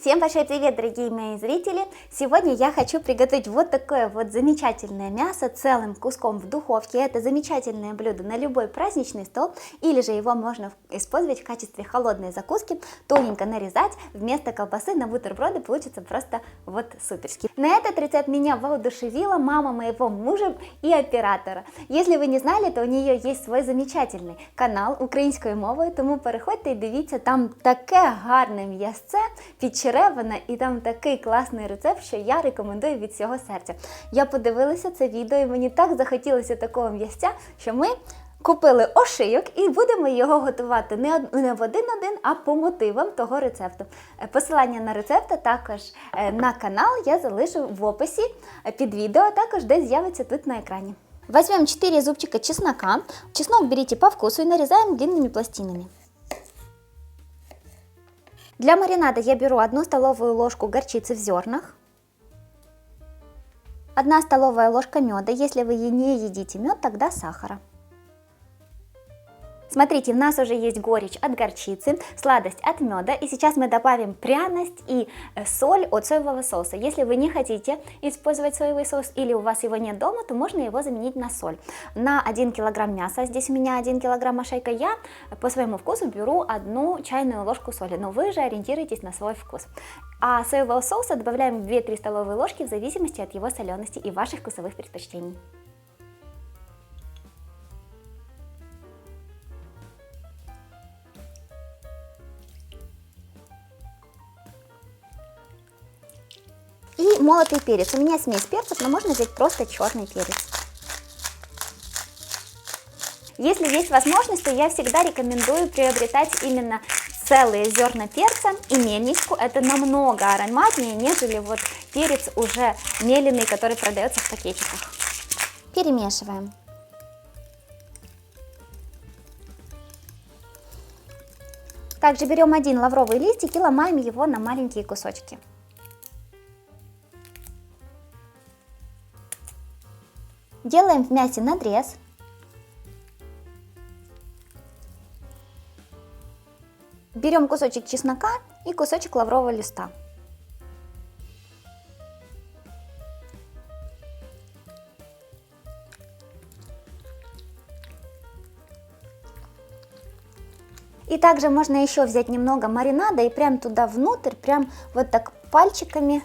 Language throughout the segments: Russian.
Всем большой привет, дорогие мои зрители! Сегодня я хочу приготовить вот такое вот замечательное мясо целым куском в духовке. Это замечательное блюдо на любой праздничный стол, или же его можно использовать в качестве холодной закуски, тоненько нарезать вместо колбасы на бутерброды, получится просто вот суперски. На этот рецепт меня воодушевила мама моего мужа и оператора. Если вы не знали, то у нее есть свой замечательный канал українською мовою, тому переходьте і дивіться, там таке гарне м'ясце підчереване і там такий класний рецепт, що я рекомендую від всього серця. Я подивилася це відео і мені так захотілося такого м'ясця, що ми купили ошийок і будемо його готувати не в один-один, а по мотивам того рецепту. Посилання на рецепт, а також на канал я залишу в описі під відео, а також десь з'явиться тут на екрані. Возьмем 4 зубчика чеснока. Чеснок берите по вкусу и нарезаем длинными пластинами. Для маринада я беру 1 столовую ложку горчицы в зернах, 1 столовая ложка меда, если вы не едите мед, тогда сахара. Смотрите, у нас уже есть горечь от горчицы, сладость от меда, и сейчас мы добавим пряность и соль от соевого соуса. Если вы не хотите использовать соевый соус или у вас его нет дома, то можно его заменить на соль. На 1 килограмм мяса, здесь у меня 1 килограмм ошейка, я по своему вкусу беру 1 чайную ложку соли, но вы же ориентируйтесь на свой вкус. А соевого соуса добавляем 2-3 столовые ложки в зависимости от его солености и ваших вкусовых предпочтений. И молотый перец. У меня смесь перцев, но можно взять просто черный перец. Если есть возможность, то я всегда рекомендую приобретать именно целые зерна перца и мельничку. Это намного ароматнее, нежели вот перец уже меленый, который продается в пакетиках. Перемешиваем. Также берем 1 лавровый листик и ломаем его на маленькие кусочки. Делаем в мясе надрез. Берем кусочек чеснока и кусочек лаврового листа. И также можно еще взять немного маринада и прям туда внутрь, прям вот так пальчиками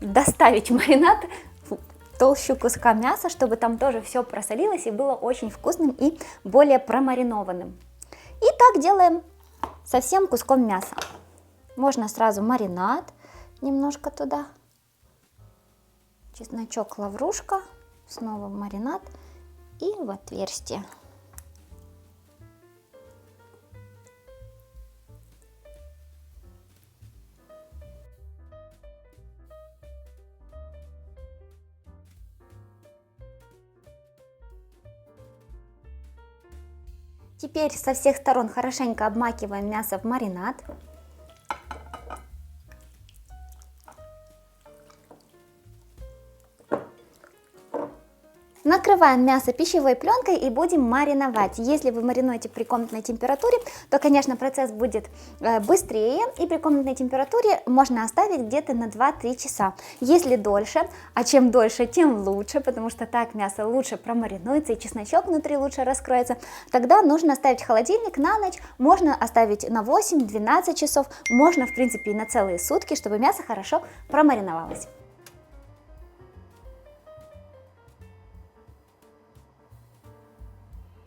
доставить маринад толщу куска мяса, чтобы там тоже все просолилось и было очень вкусным и более промаринованным. И так делаем со всем куском мяса. Можно сразу маринад немножко туда, чесночок, лаврушка, снова маринад и в отверстие. Теперь со всех сторон хорошенько обмакиваем мясо в маринад. Накрываем мясо пищевой пленкой и будем мариновать. Если вы маринуете при комнатной температуре, то, конечно, процесс будет быстрее, и при комнатной температуре можно оставить где-то на 2-3 часа. Если дольше, а чем дольше, тем лучше, потому что так мясо лучше промаринуется и чесночок внутри лучше раскроется, тогда нужно оставить в холодильник на ночь, можно оставить на 8-12 часов, можно, в принципе, и на целые сутки, чтобы мясо хорошо промариновалось.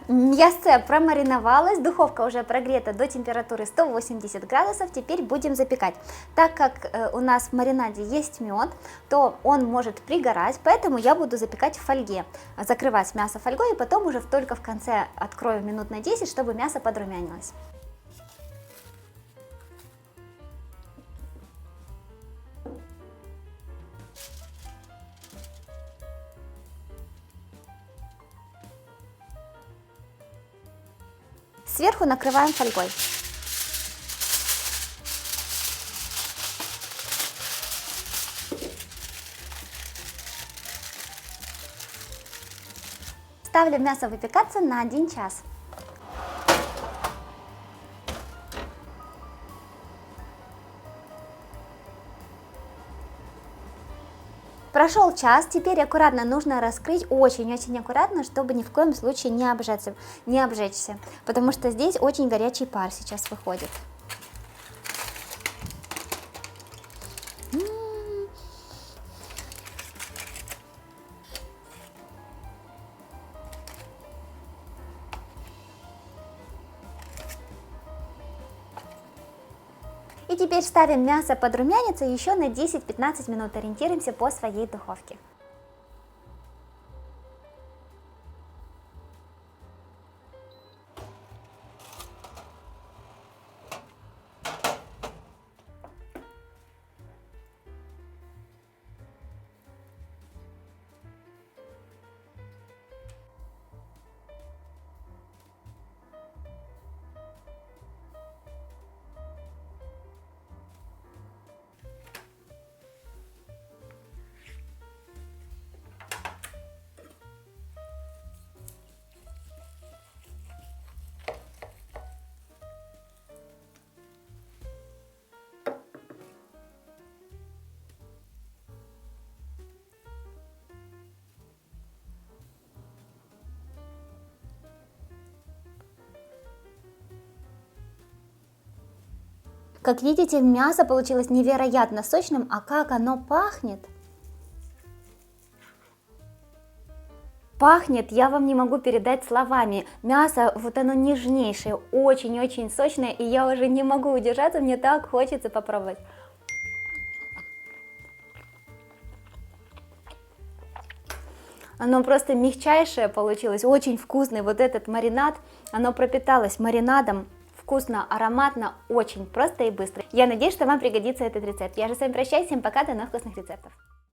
Мясо промариновалось, духовка уже прогрета до температуры 180 градусов, теперь будем запекать. Так как у нас в маринаде есть мед, то он может пригорать, поэтому я буду запекать в фольге. Закрывать мясо фольгой и потом уже только в конце открою минут на 10, чтобы мясо подрумянилось. Сверху накрываем фольгой. Ставлю мясо выпекаться на 1 час. Прошел час, теперь аккуратно нужно раскрыть, очень-очень аккуратно, чтобы ни в коем случае не обжечься, потому что здесь очень горячий пар сейчас выходит. И теперь ставим мясо подрумяниться еще на 10-15 минут, ориентируемся по своей духовке. Как видите, мясо получилось невероятно сочным, а как оно пахнет! Пахнет, я вам не могу передать словами. Мясо, вот оно нежнейшее, очень-очень сочное, и я уже не могу удержаться, мне так хочется попробовать. Оно просто мягчайшее получилось, очень вкусный. Вот этот маринад, оно пропиталось маринадом. Вкусно, ароматно, очень просто и быстро. Я надеюсь, что вам пригодится этот рецепт. Я же с вами прощаюсь, всем пока, до новых вкусных рецептов.